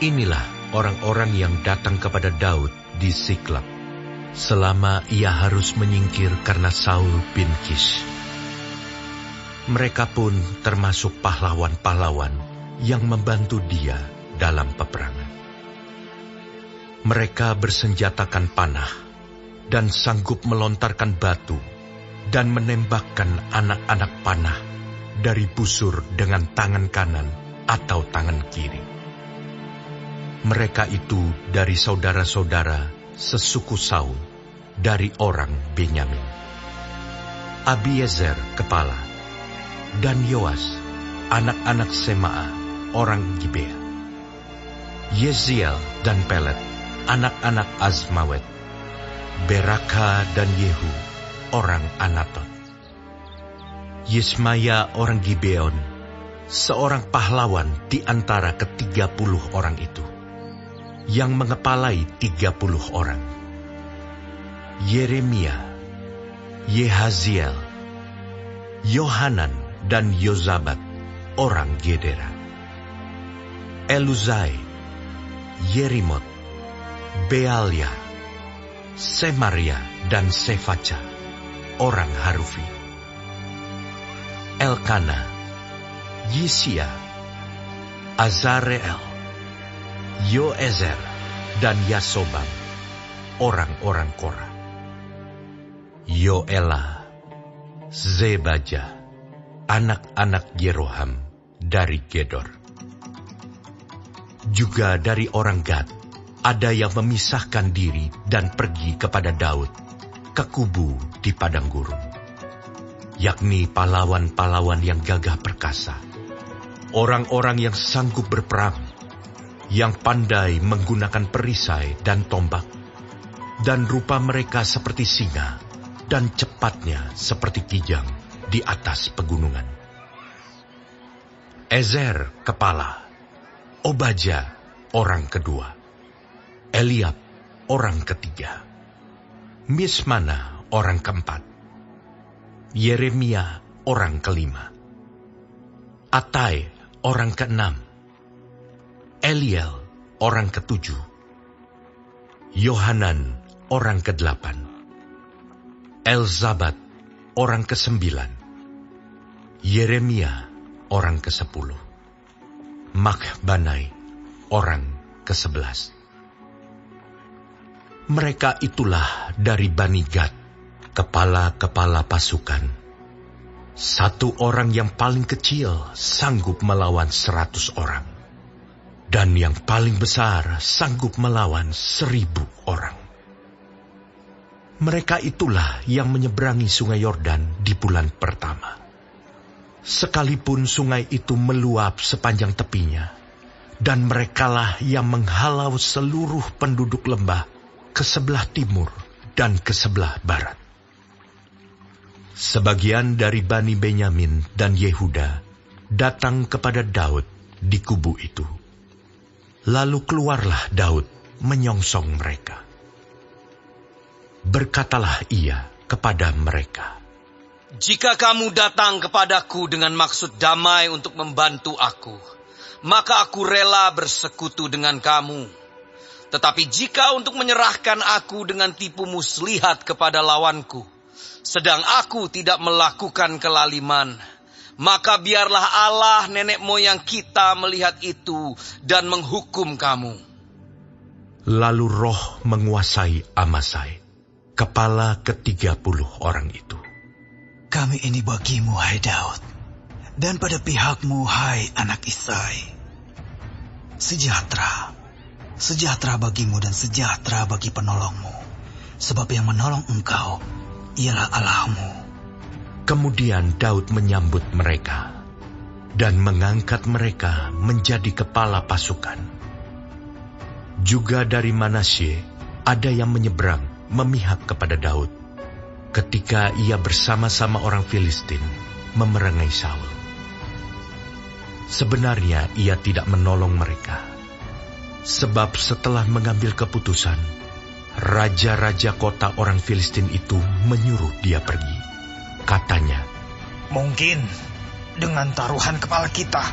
Inilah orang-orang yang datang kepada Daud di Siklab, selama ia harus menyingkir karena Saul bin Kish. Mereka pun termasuk pahlawan-pahlawan yang membantu dia dalam peperangan. Mereka bersenjatakan panah dan sanggup melontarkan batu dan menembakkan anak-anak panah dari busur dengan tangan kanan atau tangan kiri. Mereka itu dari saudara-saudara sesuku Saul, dari orang Benyamin. Abiezer kepala, dan Yoas, anak-anak Sema'a, orang Gibea. Yeziel dan Pelet, anak-anak Azmawet. Beraka dan Yehu, orang Anatot. Yismaya orang Gibeon, seorang pahlawan di antara ke-30 orang itu, yang mengepalai 30 orang. Yeremia, Yehaziel, Yohanan dan Yozabat, orang Gedera. Eluzai, Yerimot, Bealia, Semaria dan Sefaca, orang Harufi. Elkana, Yisia, Azareel, Yoezer dan Yasobam, orang-orang Korah. Yoela, Zebaja, anak-anak Yeroham dari Gedor. Juga dari orang Gad, ada yang memisahkan diri dan pergi kepada Daud ke kubu di padang gurun, yakni pahlawan-pahlawan yang gagah perkasa, orang-orang yang sanggup berperang, yang pandai menggunakan perisai dan tombak, dan rupa mereka seperti singa, dan cepatnya seperti kijang di atas pegunungan. Ezer kepala, Obaja orang kedua, Eliab orang ketiga, Mismana orang keempat, Yeremia orang kelima, Atai orang keenam, Eliel orang ketujuh, Yohanan orang kedelapan, Elzabat orang kesembilan, Yeremia orang kesepuluh, Makbanai orang ke-11. Mereka itulah dari Bani Gad, kepala-kepala pasukan. Satu orang yang paling kecil sanggup melawan 100 orang, dan yang paling besar sanggup melawan 1000 orang. Mereka itulah yang menyeberangi sungai Yordan di bulan pertama. Sekalipun sungai itu meluap sepanjang tepinya, dan merekalah yang menghalau seluruh penduduk lembah ke sebelah timur dan ke sebelah barat. Sebagian dari Bani Benyamin dan Yehuda datang kepada Daud di kubu itu. Lalu keluarlah Daud menyongsong mereka. Berkatalah ia kepada mereka, "Jika kamu datang kepadaku dengan maksud damai untuk membantu aku, maka aku rela bersekutu dengan kamu. Tetapi jika untuk menyerahkan aku dengan tipu muslihat kepada lawanku, sedang aku tidak melakukan kelaliman, maka biarlah Allah nenek moyang kita melihat itu dan menghukum kamu." Lalu roh menguasai Amasai, kepala ke-30 orang itu. "Kami ini bagimu, hai Daud, dan pada pihakmu, hai anak Isai. Sejahtera, sejahtera bagimu dan sejahtera bagi penolongmu, sebab yang menolong engkau ialah Allahmu." Kemudian Daud menyambut mereka dan mengangkat mereka menjadi kepala pasukan. Juga dari Manasye ada yang menyeberang memihak kepada Daud ketika ia bersama-sama orang Filistin memerangi Saul. Sebenarnya ia tidak menolong mereka, sebab setelah mengambil keputusan, raja-raja kota orang Filistin itu menyuruh dia pergi. Katanya, "Mungkin dengan taruhan kepala kita,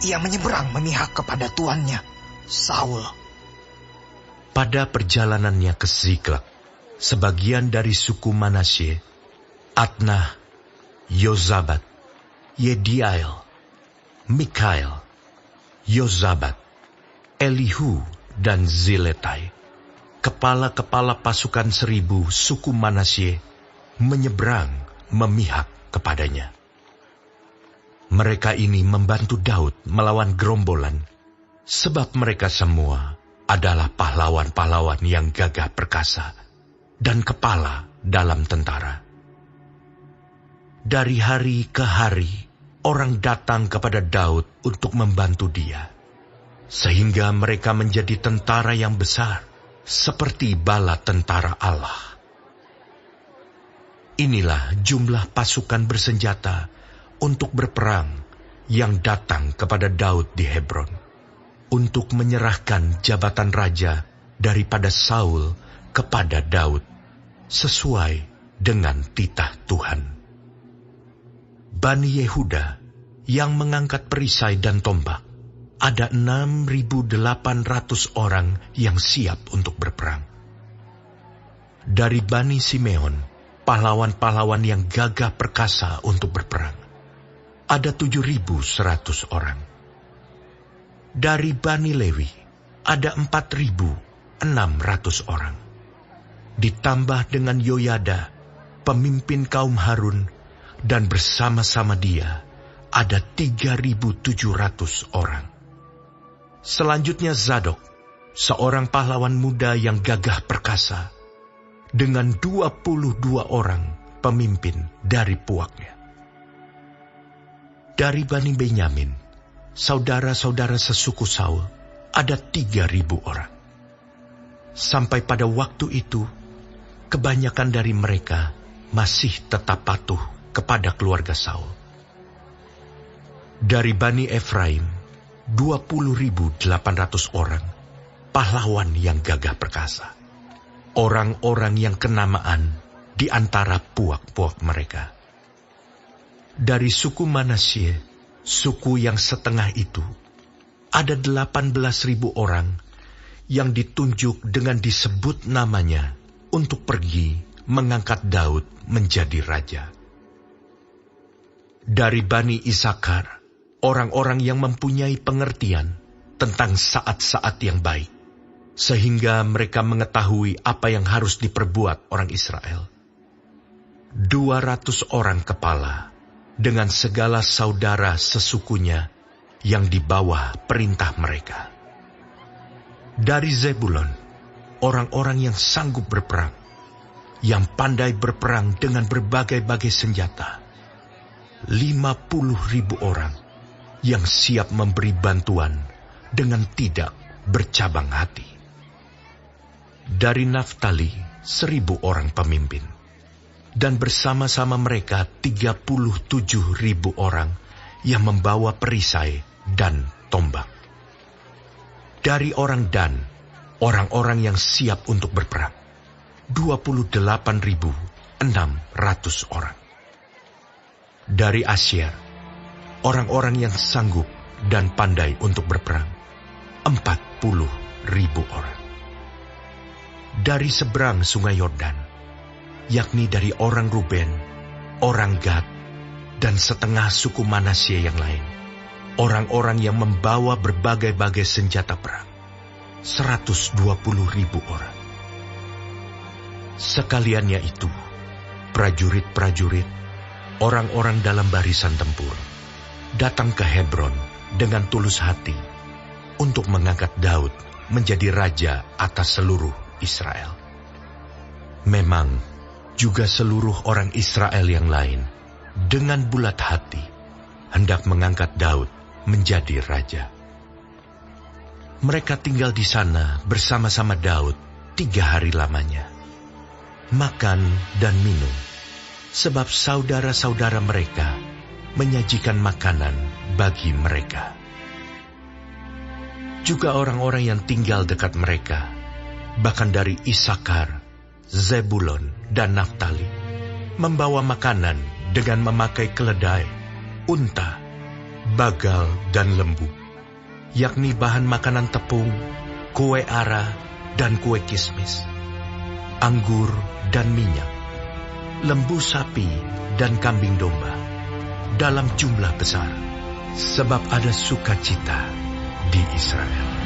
ia menyeberang memihak kepada tuannya Saul. Pada perjalanannya ke Ziklag, sebagian dari suku Manasye, Adnah, Yozabat, Yediael, Mikael, Yozabat, Elihu, dan Ziletai, kepala-kepala pasukan 1000 suku Manasye, menyeberang memihak kepadanya. Mereka ini membantu Daud melawan gerombolan, sebab mereka semua adalah pahlawan-pahlawan yang gagah perkasa dan kepala dalam tentara. Dari hari ke hari, orang datang kepada Daud untuk membantu dia, sehingga mereka menjadi tentara yang besar, seperti bala tentara Allah. Inilah jumlah pasukan bersenjata untuk berperang yang datang kepada Daud di Hebron, untuk menyerahkan jabatan raja daripada Saul kepada Daud, sesuai dengan titah Tuhan. Bani Yehuda yang mengangkat perisai dan tombak, ada 6.800 orang yang siap untuk berperang. Dari Bani Simeon, pahlawan-pahlawan yang gagah perkasa untuk berperang, ada 7.100 orang. Dari Bani Lewi, ada 4.600 orang. Ditambah dengan Yoyada, pemimpin kaum Harun, dan bersama-sama dia, ada 3.700 orang. Selanjutnya Zadok, seorang pahlawan muda yang gagah perkasa, dengan 22 orang pemimpin dari puaknya. Dari Bani Benyamin, saudara-saudara sesuku Saul, ada 3.000 orang. Sampai pada waktu itu, kebanyakan dari mereka masih tetap patuh kepada keluarga Saul. Dari Bani Efraim, 20.800 orang, pahlawan yang gagah perkasa. Orang-orang yang kenamaan di antara puak-puak mereka. Dari suku Manasye, suku yang setengah itu, ada 18.000 orang yang ditunjuk dengan disebut namanya untuk pergi mengangkat Daud menjadi raja. Dari Bani Isakar, orang-orang yang mempunyai pengertian tentang saat-saat yang baik, sehingga mereka mengetahui apa yang harus diperbuat orang Israel. 200 orang kepala, dengan segala saudara sesukunya yang di bawah perintah mereka. Dari Zebulon, orang-orang yang sanggup berperang, yang pandai berperang dengan berbagai-bagai senjata. 50.000 orang yang siap memberi bantuan dengan tidak bercabang hati. Dari Naftali, 1.000 orang pemimpin, dan bersama-sama mereka 37.000 orang yang membawa perisai dan tombak. Dari orang Dan, orang-orang yang siap untuk berperang, 28.600 orang. Dari Asyer, orang-orang yang sanggup dan pandai untuk berperang, 40.000 orang. Dari seberang sungai Yordan, yakni dari orang Ruben, orang Gad, dan setengah suku Manasye yang lain, orang-orang yang membawa berbagai-bagai senjata perang, 120.000 orang. Sekaliannya itu, prajurit-prajurit, orang-orang dalam barisan tempur, datang ke Hebron dengan tulus hati untuk mengangkat Daud menjadi raja atas seluruh Israel. Memang juga seluruh orang Israel yang lain dengan bulat hati hendak mengangkat Daud menjadi raja. Mereka tinggal di sana bersama-sama Daud 3 hari lamanya, makan dan minum, sebab saudara-saudara mereka menyajikan makanan bagi mereka. Juga orang-orang yang tinggal dekat mereka, bahkan dari Isakar, Zebulon, dan Naftali, membawa makanan dengan memakai keledai, unta, bagal, dan lembu, yakni bahan makanan tepung, kue ara, dan kue kismis, anggur dan minyak, lembu sapi dan kambing domba, dalam jumlah besar, sebab ada sukacita di Israel.